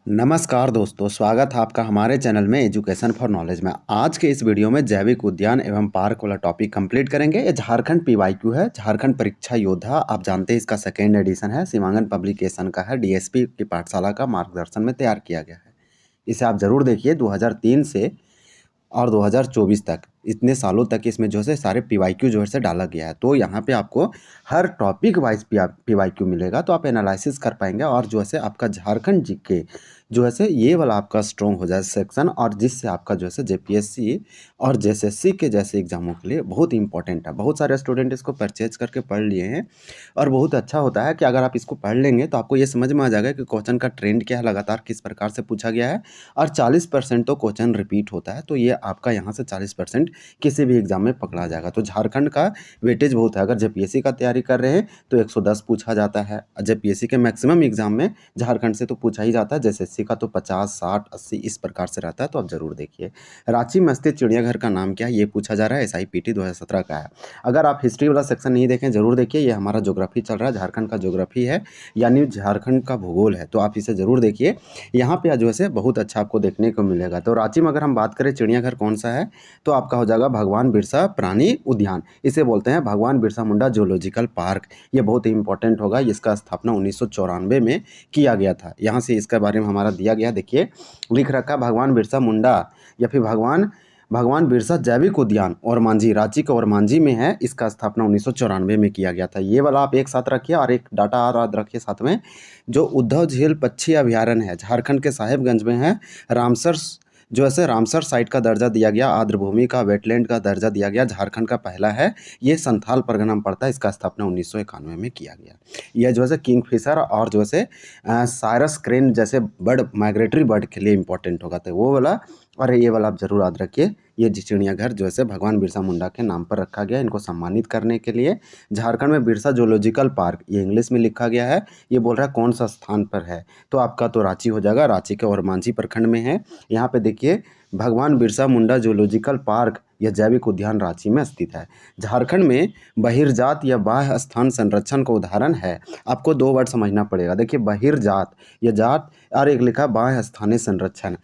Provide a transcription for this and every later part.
नमस्कार दोस्तों, स्वागत है आपका हमारे चैनल में एजुकेशन फॉर नॉलेज में। आज के इस वीडियो में जैविक उद्यान एवं पार्क वाला टॉपिक कंप्लीट करेंगे। ये झारखंड पीवाईक्यू है, झारखंड परीक्षा योद्धा। आप जानते हैं इसका सेकेंड एडिशन है, सीमांकन पब्लिकेशन का है, डीएसपी की पाठशाला का मार्गदर्शन में तैयार किया गया है। इसे आप ज़रूर देखिए। 2003 से और 2024 तक इतने सालों तक इसमें जो है सारे पीवाईक्यू जो है से डाला गया है। तो यहाँ पे आपको हर टॉपिक वाइज पीवाईक्यू मिलेगा, तो आप एनालिसिस कर पाएंगे और जो है आपका झारखंड जीके जो है ये वाला आपका स्ट्रॉन्ग हो जाए सेक्शन, और जिससे आपका जो है जेपीएससी और जेएसएससी के जैसे एग्जामों के लिए बहुत इंपॉर्टेंट है। बहुत सारे स्टूडेंट इसको परचेज करके पढ़ लिए हैं और बहुत अच्छा होता है कि अगर आप इसको पढ़ लेंगे तो आपको ये समझ में आ जाएगा कि क्वेश्चन का ट्रेंड क्या है, लगातार किस प्रकार से पूछा गया है। और 40% तो क्वेश्चन रिपीट होता है, तो ये आपका यहाँ से 40% किसी भी एग्जाम में पकड़ा जाएगा। तो झारखंड का वेटेज बहुत है। अगर जेपीएससी का तैयारी कर रहे हैं तो 110 पूछा जाता है। जेपीएससी के मैक्सिमम एग्जाम में झारखंड से तो पूछा ही जाता है। जेएसएससी का तो 50, 60, 80 इस प्रकार से रहता है। तो आप जरूर देखिए। रांची में स्थित चिड़ियाघर का नाम क्या है, ये पूछा जा रहा है। SIPT 2017 का है। अगर आप हिस्ट्री वाला सेक्शन नहीं देखें, जरूर देखिए। ये हमारा ज्योग्राफी चल रहा है, झारखंड का ज्योग्राफी है, यानी झारखंड का भूगोल है। तो आप इसे जरूर देखिए। यहाँ पे जो है बहुत अच्छा आपको देखने को मिलेगा। तो रांची में अगर हम बात करें चिड़ियाघर कौन सा है, तो आपका हो जाएगा भगवान बिरसा प्राणी उद्यान। इसे बोलते हैं भगवान बिरसा मुंडा जूलॉजिकल पार्क। ये बहुत ही इंपॉर्टेंट होगा। इसका स्थापना 1994 में किया गया था। यहाँ से इसके बारे में हमारा दिया गया, देखिए लिख रखा भगवान बिरसा मुंडा या फिर भगवान भगवान बिरसा जैविक उद्यान और मांझी, रांची के और मांझी में है। इसका स्थापना 1994 में किया गया था। ये वाला आप एक साथ रखिए और एक डाटा और याद रखिए साथ में। जो उद्धव झील पक्षी अभयारण्य है, झारखंड के साहेबगंज में है। रामसर जो है रामसर साइट का दर्जा दिया गया, आर्द्रभूमि का, वेटलैंड का दर्जा दिया गया, झारखंड का पहला है। ये संथाल परगना में पड़ता है। इसका स्थापना 1991 में किया गया। यह जो है किंगफिशर और जो है साइरस क्रेन जैसे बर्ड, माइग्रेटरी बर्ड के लिए इंपॉर्टेंट होगा। तो वो वाला और ये वाला आप जरूर याद रखिए। ये चिड़ियाघर जो है भगवान बिरसा मुंडा के नाम पर रखा गया, इनको सम्मानित करने के लिए। झारखंड में बिरसा जूलॉजिकल पार्क, ये इंग्लिश में लिखा गया है। ये बोल रहा है कौन सा स्थान पर है, तो आपका तो रांची हो जाएगा। रांची के ओरमांझी प्रखंड में है। यहाँ पे देखिए भगवान बिरसा मुंडा जूलॉजिकल पार्क या जैविक उद्यान रांची में स्थित है। झारखंड में बहिर्जात या बाह्य स्थान संरक्षण का उदाहरण है। आपको दो वर्ड समझना पड़ेगा। देखिए बहिर्जात या जात और एक लिखा बाह्य स्थानीय संरक्षण।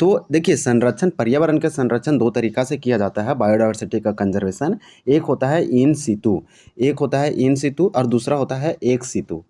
तो देखिए संरक्षण, पर्यावरण के संरक्षण दो तरीका से किया जाता है। बायोडाइवर्सिटी का कंजर्वेशन, एक होता है इन सितु, एक होता है इन सितु और दूसरा होता है एक सितु।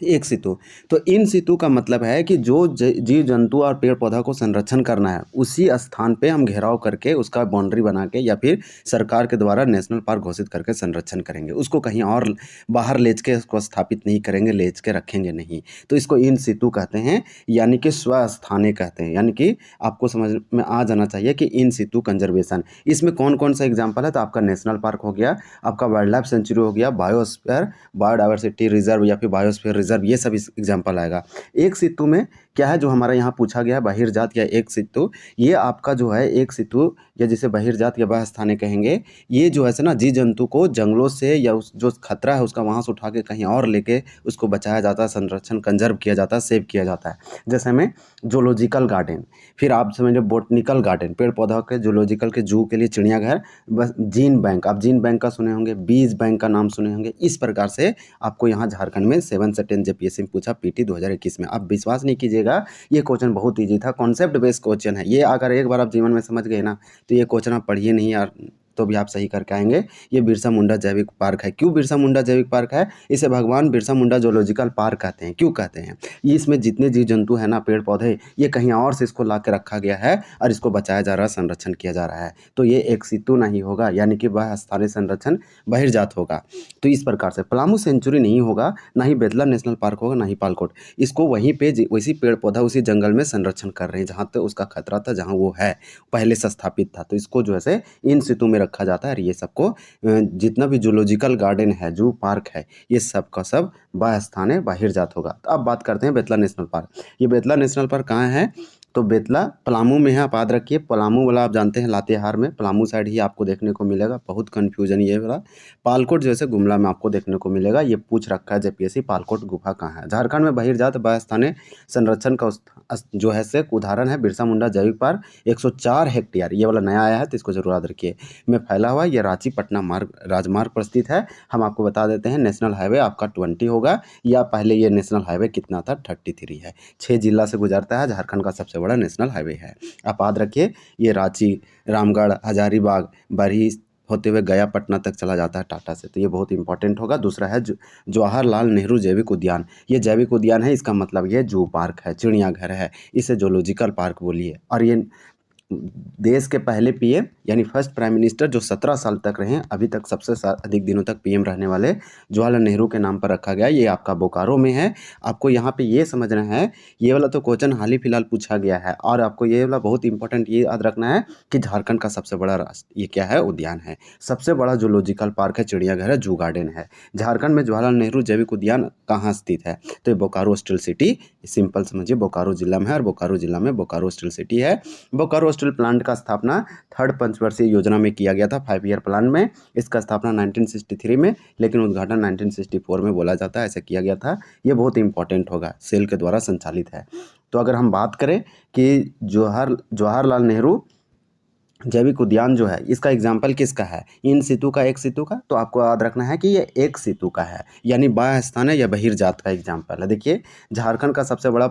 एक सितु। तो इन सितु का मतलब है कि जो जीव जंतु और पेड़ पौधा को संरक्षण करना है, उसी स्थान पे हम घेराव करके उसका बाउंड्री बना के या फिर सरकार के द्वारा नेशनल पार्क घोषित करके संरक्षण करेंगे। उसको कहीं और बाहर ले के उसको स्थापित नहीं करेंगे, ले के रखेंगे नहीं। तो इसको इन सितु कहते हैं, यानी कि स्वस्थानीय कहते हैं। यानी कि आपको समझ में आ जाना चाहिए कि इन सितु कंजर्वेशन, इसमें कौन कौन सा एग्जाम्पल है। तो आपका नेशनल पार्क हो गया, आपका वाइल्ड लाइफ सेंचुरी हो गया, बायोस्फीयर, बायोडाइवर्सिटी रिजर्व या फिर बायोस्फीयर रिजर्व, ये सब एग्जाम्पल आएगा। एक सितु में क्या है जो हमारा यहाँ पूछा गया है, बहिर्जात या एक सितु। ये आपका जो है एक सितु या जिसे बहिर्जात या बाह्य स्थानीय कहेंगे, ये जो है ना जीव जंतु को जंगलों से या उस जो खतरा है उसका वहाँ से उठा के कहीं और लेके उसको बचाया जाता है, संरक्षण कंजर्व किया जाता है, सेव किया जाता है। जैसे हमें जूलॉजिकल गार्डन, फिर आप समझ लो बोटनिकल गार्डन, पेड़ पौधा के जूलॉजिकल के जू के लिए चिड़ियाघर, बस जीन बैंक, आप जीन बैंक का सुने होंगे, बीज बैंक का नाम सुने होंगे। इस प्रकार से आपको यहाँ झारखंड में 7 से 10 जेपीएससी में पूछा, पीटी 2021 में। आप विश्वास नहीं कीजिएगा, ये क्वेश्चन बहुत ईजी था, कॉन्सेप्ट बेस्ड क्वेश्चन है ये। अगर एक बार आप जीवन में समझ गए ना, तो ये क्वेश्चन आप पढ़िए नहीं यार, तो भी आप सही करके आएंगे। ये बिरसा मुंडा जैविक पार्क है। क्यों बिरसा मुंडा जैविक पार्क है? इसे भगवान बिरसा मुंडा जूलॉजिकल पार्क कहते हैं। क्यों कहते हैं? ये इसमें जितने जीव जंतु है ना, पेड़ पौधे, ये कहीं और से इसको ला के रखा गया है और इसको बचाया जा रहा है, संरक्षण किया जा रहा है। तो ये एक सितु नहीं होगा, यानी कि वह स्थानीय संरक्षण बहिर्जात होगा। तो इस प्रकार से पलामू सेंचुरी नहीं होगा, ना ही बेतला नेशनल पार्क होगा, ना ही पालकोट। इसको वहीं पे वैसी पेड़ पौधा उसी जंगल में संरक्षण कर रहे हैं जहाँ तक उसका खतरा था, जहाँ वो है पहले से स्थापित था। तो इसको जो है इन सितु में रखा जाता है। और ये सबको जितना भी जूलॉजिकल गार्डन है, जू पार्क है, ये सब का सब बाह्य स्थान है, बहिर्जात होगा। तो अब बात करते हैं बेतला नेशनल पार्क। ये बेतला नेशनल पार्क कहाँ है? तो बेतला पलामू में है, आप याद रखिए। पलामू वाला आप जानते हैं लातेहार में, पलामू साइड ही आपको देखने को मिलेगा। बहुत कन्फ्यूजन ये वाला। पालकोट जैसे गुमला में आपको देखने को मिलेगा। ये पूछ रखा है जेपीएससी, पालकोट गुफा कहाँ है। झारखंड में बहिर्जात स्थानीय संरक्षण का जो है से उदाहरण है बिरसा मुंडा जैविक पार्क। 104 हेक्टेयर, ये वाला नया आया है तो इसको जरूर याद रखिए, में फैला हुआ। ये रांची पटना मार्ग राजमार्ग पर स्थित है। हम आपको बता देते हैं नेशनल हाईवे आपका 20 होगा, या पहले ये नेशनल हाईवे कितना था 33 है। 6 जिला से गुजरता है, झारखंड का सबसे बड़ा नेशनल हाईवे है। आप याद रखिए ये रांची, रामगढ़, हजारीबाग, बरही होते हुए गया पटना तक चला जाता है टाटा से, तो ये बहुत इंपॉर्टेंट होगा। दूसरा है जवाहरलाल नेहरू जैविक उद्यान। ये जैविक उद्यान है, इसका मतलब ये जू पार्क है, चिड़ियाघर है, इसे जूलॉजिकल पार्क बोलिए। और ये देश के पहले पीएम यानी फर्स्ट प्राइम मिनिस्टर जो 17 साल तक रहे, अभी तक सबसे अधिक दिनों तक पीएम रहने वाले जवाहरलाल नेहरू के नाम पर रखा गया। ये आपका बोकारो में है। आपको यहाँ पे ये समझना है, ये वाला तो क्वेश्चन हाल ही फिलहाल पूछा गया है, और आपको ये वाला बहुत इंपॉर्टेंट ये याद रखना है कि झारखंड का सबसे बड़ा ये क्या है, उद्यान है। सबसे बड़ा जूलॉजिकल पार्क है, चिड़ियाघर है, जू गार्डन है। झारखंड में जवाहरलाल नेहरू जैविक उद्यान कहाँ स्थित है, तो ये बोकारो स्टील सिटी, सिंपल समझिए बोकारो जिला में है, और बोकारो जिला में बोकारो स्टील सिटी है। बोकारो स्टील प्लांट का स्थापना 3rd पंचवर्षीय योजना में किया गया था, 5 ईयर प्लान में। इसका स्थापना 1963 में, लेकिन उद्घाटन 1964 में बोला जाता है, ऐसा किया गया था। ये बहुत इंपॉर्टेंट होगा, सेल के द्वारा संचालित है। तो अगर हम बात करें कि जवाहरलाल नेहरू जैविक उद्यान जो है, इसका एग्जाम्पल किसका है, इन सितु का, एक सितु का, तो आपको याद रखना है कि ये एक सितु का है, यानी बाह्य स्थान है या बहिर्जात का एग्जाम्पल है। देखिए झारखंड का सबसे बड़ा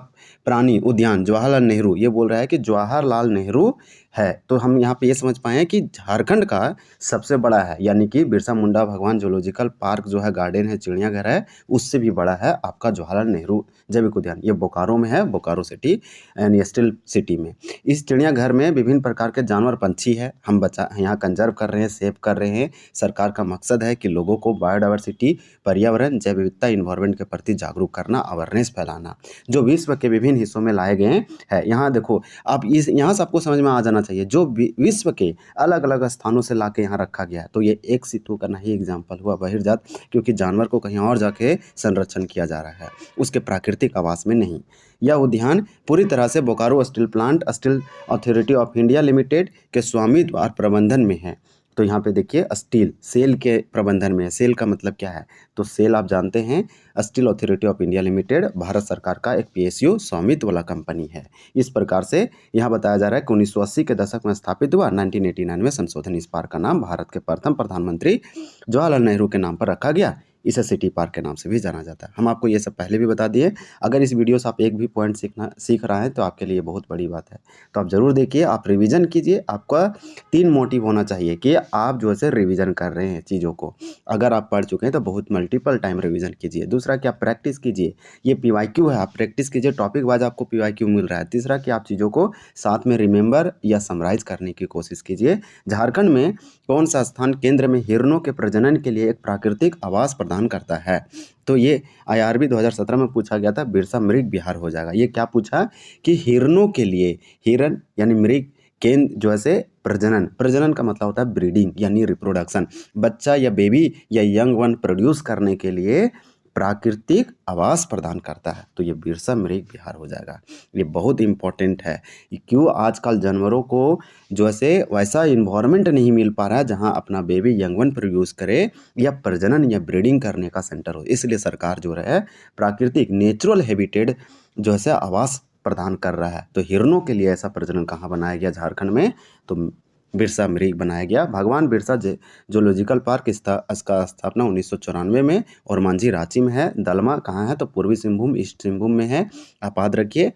प्राणी उद्यान जवाहरलाल नेहरू, ये बोल रहा है कि जवाहरलाल नेहरू है, तो हम यहाँ पे ये समझ पाए हैं कि झारखंड का सबसे बड़ा है, यानी कि बिरसा मुंडा भगवान जूलॉजिकल पार्क जो है, गार्डन है, चिड़ियाघर है, उससे भी बड़ा है आपका जवाहरलाल नेहरू जैविक उद्यान। ये बोकारो में है, Bokaro city and steel city में। इस चिड़ियाघर में विभिन्न प्रकार के जानवर पंछी है, हम यहाँ कंजर्व कर रहे हैं, सेव कर रहे हैं। सरकार का मकसद है कि लोगों को बायोडाइवर्सिटी, पर्यावरण, जैव विविधता, इन्वायरमेंट के प्रति जागरूक करना, अवेयरनेस फैलाना, जो विश्व के विभिन्न हिस्सों में लाए गए हैं। यहाँ देखो आप, इस यहाँ से आपको समझ में आ जाना चाहिए, जो विश्व के अलग अलग स्थानों से ला के यहाँ रखा गया है। तो ये एक सितु का नहीं एग्जाम्पल हुआ बहिर्जात, क्योंकि जानवर को कहीं और जाके संरक्षण किया जा रहा है, उसके प्राकृतिक आवास में नहीं। यह उद्यान पूरी तरह से Bokaro steel plant steel authority of India limited के स्वामित्व और प्रबंधन में है। तो यहाँ पे देखिए स्टील सेल के प्रबंधन में है। सेल का मतलब क्या है, तो सेल आप जानते हैं, steel authority of India limited Bharat सरकार का एक पीएसयू स्वामित्व वाला कंपनी है। इस प्रकार से यहाँ बताया जा रहा है कि 1980 के दशक में स्थापित हुआ, 1989 में संशोधन। इस पार्क का नाम भारत के प्रथम प्रधानमंत्री जवाहरलाल नेहरू के नाम पर रखा गया। इसे सिटी पार्क के नाम से भी जाना जाता है। हम आपको ये सब पहले भी बता दिए। अगर इस वीडियो से आप एक भी पॉइंट सीख रहे हैं तो आपके लिए बहुत बड़ी बात है। तो आप ज़रूर देखिए, आप रिवीजन कीजिए। आपका 3 मोटिव होना चाहिए कि आप जो है रिवीजन कर रहे हैं चीज़ों को। अगर आप पढ़ चुके हैं तो बहुत मल्टीपल टाइम रिवीजन कीजिए। दूसरा कि आप प्रैक्टिस कीजिए, ये पीवाईक्यू है, आप प्रैक्टिस कीजिए, टॉपिक वाइज आपको पीवाईक्यू मिल रहा है। तीसरा कि आप चीज़ों को साथ में रिमेंबर या समराइज करने की कोशिश कीजिए। झारखंड में कौन सा स्थान केंद्र में हिरणों के प्रजनन के लिए एक प्राकृतिक आवास प्रदान करता है, तो ये IRB 2017 में पूछा गया था, बिरसा मृग विहार हो जाएगा। ये क्या पूछा कि हिरणों के लिए, हिरण यानी मृग, केंद्र जो है प्रजनन, प्रजनन का मतलब होता है ब्रीडिंग यानी रिप्रोडक्शन, बच्चा या बेबी या यंग वन प्रोड्यूस करने के लिए प्राकृतिक आवास प्रदान करता है, तो ये बिरसा मृग विहार हो जाएगा। ये बहुत इंपॉर्टेंट है। क्यों, आजकल जानवरों को जो है वैसा इन्वायरमेंट नहीं मिल पा रहा है जहां अपना बेबी यंग वन प्रोड्यूस करे या प्रजनन या ब्रीडिंग करने का सेंटर हो। इसलिए सरकार जो है प्राकृतिक नेचुरल हैबिटेट जो है आवास प्रदान कर रहा है। तो हिरणों के लिए ऐसा प्रजनन कहाँ बनाया गया झारखंड में, तो बिरसा मृग बनाया गया। भगवान बिरसा जूलॉजिकल पार्क इसका स्थापना 1994 में, और मांझी रांची में है। दलमा कहाँ है, तो पूर्वी सिंहभूम, ईस्ट सिंहभूम में है। आप याद रखिए,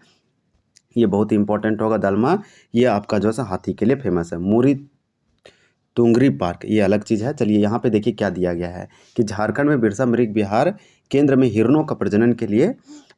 ये बहुत इंपॉर्टेंट होगा। दलमा ये आपका जो है हाथी के लिए फेमस है। मुरी तुंगरी पार्क ये अलग चीज़ है। चलिए यहाँ पे देखिए क्या दिया गया है कि झारखंड में बिरसा मृग विहार केंद्र में हिरणों का प्रजनन के लिए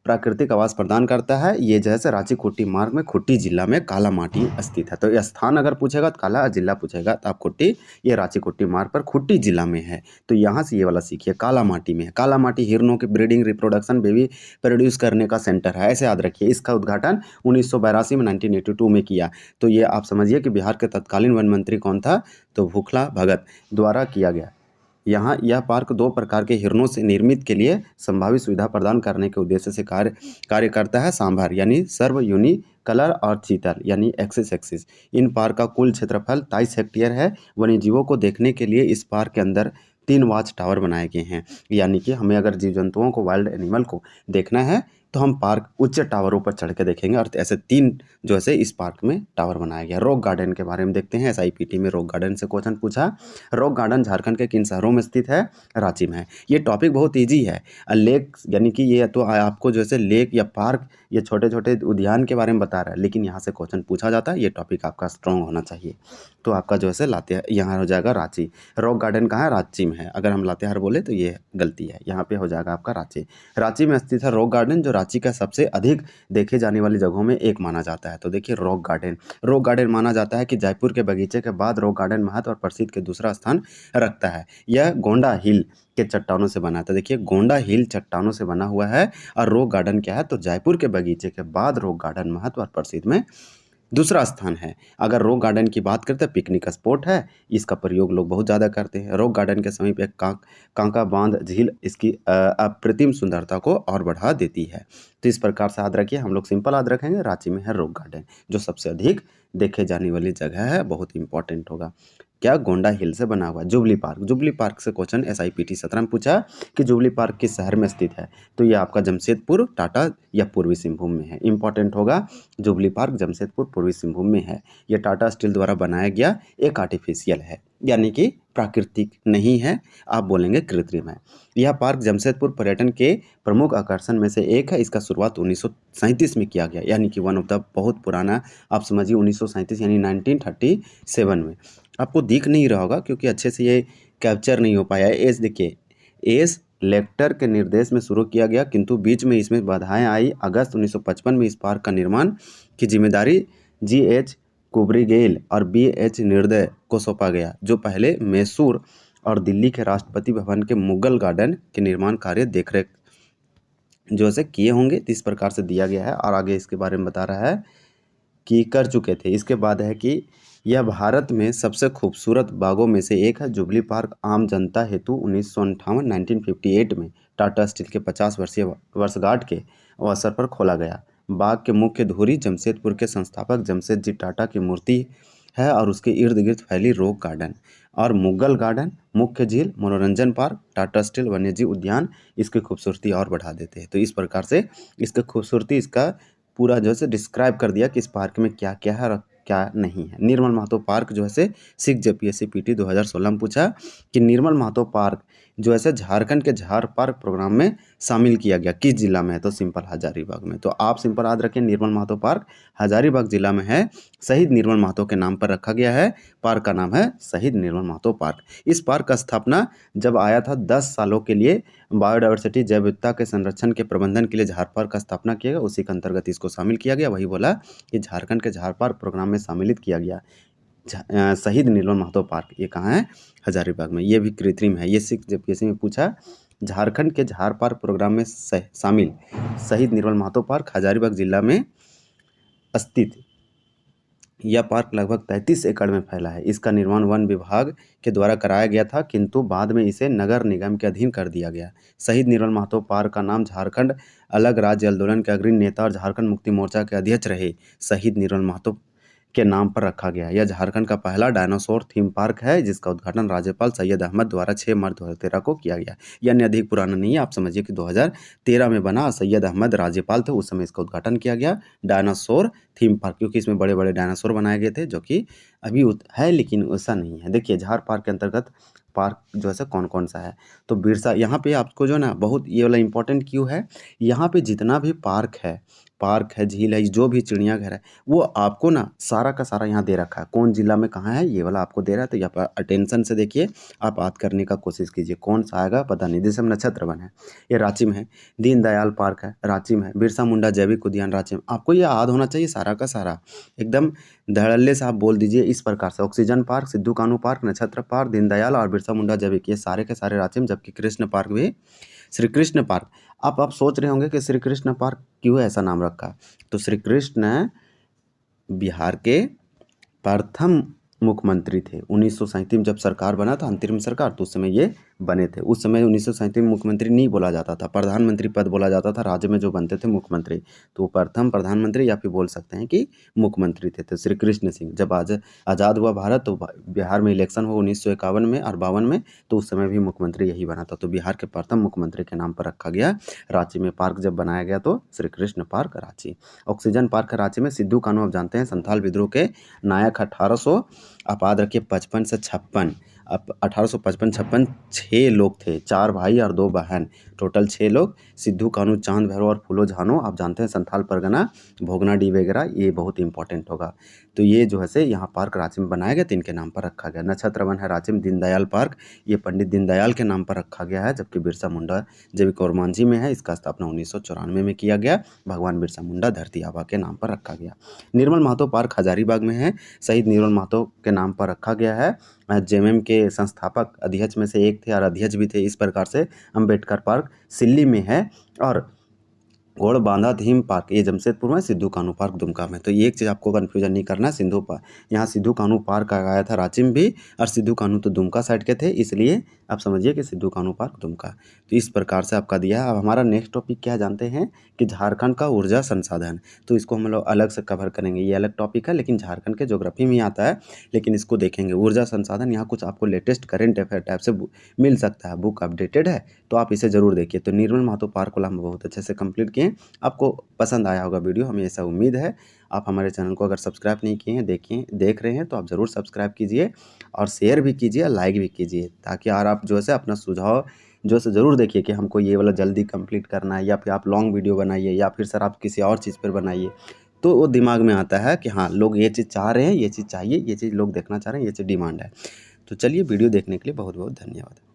प्राकृतिक आवास प्रदान करता है। ये जैसे रांची खुट्टी मार्ग में खुट्टी जिला में कालामाटी स्थित है। तो यह स्थान अगर पूछेगा तो काला, जिला पूछेगा तो आप खुट्टी, ये रांची खुट्टी मार्ग पर खुट्टी जिला में है। तो यहाँ से ये वाला सीखिए, कालामाटी में है। कालामाटी हिरणों की ब्रीडिंग, रिप्रोडक्शन, बेबी प्रोड्यूस करने का सेंटर है, ऐसे याद रखिए। इसका उद्घाटन 1982 में 1982 में किया। तो ये आप समझिए कि बिहार के तत्कालीन वन मंत्री कौन था, तो भूखला भगत द्वारा किया गया। यहाँ यह पार्क 2 प्रकार के हिरणों से निर्मित के लिए संभावित सुविधा प्रदान करने के उद्देश्य से कार्य करता है। सांभर यानी सर्व यूनि कलर और चीतल यानी एक्सिस एक्सिस। इन पार्क का कुल क्षेत्रफल 23 हेक्टेयर है। वन्यजीवों को देखने के लिए इस पार्क के अंदर 3 वॉच टावर बनाए गए हैं। यानी कि हमें अगर जीव जंतुओं को, वाइल्ड एनिमल को देखना है तो हम पार्क उच्च टावरों पर चढ़ के देखेंगे, और ऐसे 3 जो है इस पार्क में टावर बनाया गया। रॉक गार्डन के बारे में देखते हैं। SIPT में रॉक गार्डन से क्वेश्चन पूछा। रॉक गार्डन झारखंड के किन शहरों में स्थित है? रांची में है। ये टॉपिक बहुत ईजी है। लेक यानी कि ये तो आपको जैसे लेक या पार्क, ये छोटे छोटे उद्यान के बारे में बता रहा है, लेकिन यहाँ से क्वेश्चन पूछा जाता है। ये टॉपिक आपका स्ट्रॉन्ग होना चाहिए। तो आपका जो है लातेहार यहाँ हो जाएगा रांची। रॉक गार्डन कहाँ है? रांची में है। अगर हम लातेहार बोले तो ये गलती है, यहाँ पे हो जाएगा आपका रांची। रांची में स्थित है रॉक गार्डन, जो रांची का सबसे अधिक देखे जाने वाली जगहों में एक माना जाता है। तो देखिए रॉक गार्डन माना जाता है कि जयपुर के बगीचे के बाद रॉक गार्डन महत्व और प्रसिद्ध के दूसरा स्थान रखता है। यह गोंडा हिल के चट्टानों से बना था। देखिए गोंडा हिल चट्टानों से बना हुआ है। और रॉक गार्डन क्या है? तो जयपुर के बगीचे के बाद रॉक गार्डन महत्व और प्रसिद्ध में दूसरा स्थान है। अगर रॉक गार्डन की बात करते हैं, पिकनिक स्पॉट है, इसका प्रयोग लोग बहुत ज़्यादा करते हैं। रॉक गार्डन के समीप एक कांका बांध झील इसकी अप्रतिम सुंदरता को और बढ़ा देती है। तो इस प्रकार से याद रखिए, हम लोग सिंपल याद रखेंगे। रांची में है रॉक गार्डन, जो सबसे अधिक देखे जाने वाली जगह है, बहुत इंपॉर्टेंट होगा। क्या? गोंडा हिल से बना हुआ। जुबली पार्क से क्वेश्चन SIPT 17 में पूछा कि जुबली पार्क किस शहर में स्थित है? तो ये आपका जमशेदपुर, टाटा या पूर्वी सिंहभूम में है। इंपॉर्टेंट होगा। जुबली पार्क जमशेदपुर, पूर्वी सिंहभूम में है। ये टाटा स्टील द्वारा बनाया गया एक आर्टिफिशियल है, यानी कि प्राकृतिक नहीं है, आप बोलेंगे कृत्रिम है। यह पार्क जमशेदपुर पर्यटन के प्रमुख आकर्षण में से एक है। इसका शुरुआत 1937 में किया गया, यानी कि वन ऑफ द बहुत पुराना, आप समझिए 1937 यानी 1937 में। आपको दिख नहीं रहा होगा क्योंकि अच्छे से ये कैप्चर नहीं हो पाया है। एस देखिए, एस लेक्टर के निर्देश में शुरू किया गया, किंतु बीच में इसमें बाधाएं आई। अगस्त 1955 में इस पार्क का निर्माण की जिम्मेदारी GH कुबरीगेल और BH निर्दय को सौंपा गया, जो पहले मैसूर और दिल्ली के राष्ट्रपति भवन के मुगल गार्डन के निर्माण कार्य देखरेख जो है किए होंगे। तो इस प्रकार से दिया गया है। और आगे इसके बारे में बता रहा है कि कर चुके थे। इसके बाद है कि यह भारत में सबसे खूबसूरत बागों में से एक है। जुबली पार्क आम जनता हेतु 1958 में टाटा स्टील के 50 वर्षीय वर्षगांठ के अवसर पर खोला गया। बाग के मुख्य धुरी जमशेदपुर के संस्थापक जमशेद जी टाटा की मूर्ति है, और उसके इर्द गिर्द फैली रॉक गार्डन और मुगल गार्डन, मुख्य झील, मनोरंजन पार्क, टाटा स्टील वन्यजीव उद्यान इसकी खूबसूरती और बढ़ा देते हैं। तो इस प्रकार से इसकी खूबसूरती, इसका पूरा जो है डिस्क्राइब कर दिया कि इस पार्क में क्या क्या है और क्या नहीं है। निर्मल महतो पार्क जो है सिक्स JPSC-PT 2016 में पूछा कि निर्मल महतो पार्क जो है झारखंड के झार पार्क प्रोग्राम में शामिल किया गया, किस जिला में है? तो सिंपल हजारीबाग में। तो आप सिंपल याद रखें, निर्मल महतो पार्क हजारीबाग जिला में है। शहीद निर्मल महतो के नाम पर रखा गया है। पार्क का नाम है शहीद निर्मल महतो पार्क। इस पार्क का स्थापना जब आया था 10 सालों के लिए बायोडाइवर्सिटी जैव विविधता के संरक्षण के प्रबंधन के लिए झार पार्क का स्थापना किया गया, उसी के अंतर्गत इसको शामिल किया गया। वही बोला कि झारखंड के झार पार्क प्रोग्राम में शामिलित किया गया। शहीद निर्मल महतो पार्क ये कहाँ है? हजारीबाग में। ये भी कृत्रिम है। ये 6 JPSC में पूछा। झारखंड के झार पार्क प्रोग्राम में शामिल शहीद निर्मल महतो पार्क हजारीबाग जिला में स्थित। यह पार्क लगभग 33 एकड़ में फैला है। इसका निर्माण वन विभाग के द्वारा कराया गया था, किंतु बाद में इसे नगर निगम के अधीन कर दिया गया। शहीद निर्मल महतो पार्क का नाम झारखंड अलग राज्य आंदोलन के अग्रणी नेता और झारखंड मुक्ति मोर्चा के अध्यक्ष रहे शहीद निर्मल महतो के नाम पर रखा गया। यह झारखंड का पहला डायनासोर थीम पार्क है, जिसका उद्घाटन राज्यपाल सैयद अहमद द्वारा 6 मार्च 2013 को किया गया। यानी अधिक पुराना नहीं है। आप समझिए कि 2013 में बना। सैयद अहमद राज्यपाल थे, उस समय इसका उद्घाटन किया गया। डायनासोर थीम पार्क, क्योंकि इसमें बड़े बड़े डायनासोर बनाए गए थे, जो कि अभी है लेकिन वैसा नहीं है। देखिए झार पार्क के अंतर्गत पार्क जो है कौन कौन सा है? तो बिरसा, यहाँ पे आपको जो ना बहुत ये वाला इंपॉर्टेंट क्यों है, यहाँ पे जितना भी पार्क है, झील है, जो भी चिड़ियाघर है, वो आपको ना सारा का सारा यहाँ दे रखा है। कौन जिला में कहाँ है ये वाला आपको दे रहा है। तो यहाँ पर अटेंशन से देखिए, आप याद करने का कोशिश कीजिए। कौन सा आएगा पता नहीं। जैसे नक्षत्र वन है, ये रांची में है। दीनदयाल पार्क है, रांची में है। बिरसा मुंडा जैविक उद्यान रांची में। आपको ये याद होना चाहिए सारा का सारा, एकदम धड़ल्ले से आप बोल दीजिए इस प्रकार से। Oxygen park, Sidhu Kanhu park, नक्षत्र पार्क, दीनदयाल और बिरसा मुंडा जैविक, ये सारे के सारे रांची में। जबकि कृष्ण पार्क भी, श्री कृष्ण पार्क, आप सोच रहे होंगे कि श्री कृष्ण पार्क क्यों ऐसा नाम रखा। तो श्री कृष्ण बिहार के प्रथम मुख्यमंत्री थे। 1937 जब सरकार बना था, अंतरिम सरकार, तो उस समय ये बने थे। उस समय 1937 में मुख्यमंत्री नहीं बोला जाता था, प्रधानमंत्री पद बोला जाता था, राज्य में जो बनते थे मुख्यमंत्री। तो प्रथम प्रधानमंत्री या फिर बोल सकते हैं कि मुख्यमंत्री थे। तो श्री कृष्ण सिंह जब आज़ाद हुआ भारत, तो बिहार में इलेक्शन हुआ 1951 में और 52 में, तो उस समय भी मुख्यमंत्री यही बना था। तो बिहार के प्रथम मुख्यमंत्री के नाम पर रखा गया। रांची में पार्क जब बनाया गया तो Shri Krishna park Ranchi. Oxygen park Ranchi में। सिद्धू कानू आप जानते हैं संथाल विद्रोह के नायक 1800, आप याद रखिए 55 से 56, अब 1855-56 6 लोग थे, 4 भाई और 2 बहन, टोटल 6 लोग। सिद्धू कानू, चांद भैरव और फूलो झानो, आप जानते हैं संथाल परगना, भोगनाडीह वगैरह, ये बहुत इंपॉर्टेंट होगा। तो ये जो है से यहाँ पार्क रांची में बनाया गया, तो इनके नाम पर रखा गया। नक्षत्र वन है रांची में दीनदयाल पार्क, ये पंडित दीनदयाल के नाम पर रखा गया है, जबकि बिरसा मुंडा जैविक और मांझी में है। इसका स्थापना 1994 में किया गया, भगवान बिरसा मुंडा धरती आबा के नाम पर रखा गया। निर्मल महतो पार्क हजारीबाग में है, शहीद निर्मल महतो के नाम पर रखा गया है। जेएमएम के संस्थापक अध्यक्ष में से एक थे और अध्यक्ष भी थे। इस प्रकार से अंबेडकर पार्क सिल्ली में है, और घोड़बांधा थीम पार्क ये जमशेदपुर में, सिद्धू कानू पार्क दुमका में। तो ये एक चीज़ आपको कन्फ्यूजन नहीं करना, यहाँ सिद्धू कानू पार्क आया था रांची में भी, और सिद्धू कानू तो दुमका साइड के थे, इसलिए आप समझिए कि सिद्धू कानू पार्क दुमका। तो इस प्रकार से आपका दिया है। अब हमारा नेक्स्ट टॉपिक क्या जानते हैं कि झारखंड का ऊर्जा संसाधन। तो इसको हम लोग अलग से कवर करेंगे, ये अलग टॉपिक है, लेकिन झारखंड के ज्योग्राफी में आता है, लेकिन इसको देखेंगे। ऊर्जा संसाधन, यहाँ कुछ आपको लेटेस्ट करेंट अफेयर टाइप से मिल सकता है, बुक अपडेटेड है, तो आप इसे ज़रूर देखिए। तो निर्मल महतो पार्क को हम बहुत अच्छे से कंप्लीट किए। आपको पसंद आया होगा वीडियो, हमें ऐसा उम्मीद है। आप हमारे चैनल को अगर सब्सक्राइब नहीं किए हैं, देख रहे हैं, तो आप ज़रूर सब्सक्राइब कीजिए और शेयर भी कीजिए, लाइक भी कीजिए, ताकि यार आप जो है अपना सुझाव जो है ज़रूर देखिए कि हमको ये वाला जल्दी कंप्लीट करना है, या फिर आप लॉन्ग वीडियो बनाइए, या फिर सर आप किसी और चीज़ पर बनाइए। तो वो दिमाग में आता है कि हाँ, लोग ये चीज़ चाह रहे हैं, ये चीज़ चाहिए, ये चीज़ लोग देखना चाह रहे हैं, ये चीज़ डिमांड है। तो चलिए, वीडियो देखने के लिए बहुत बहुत धन्यवाद।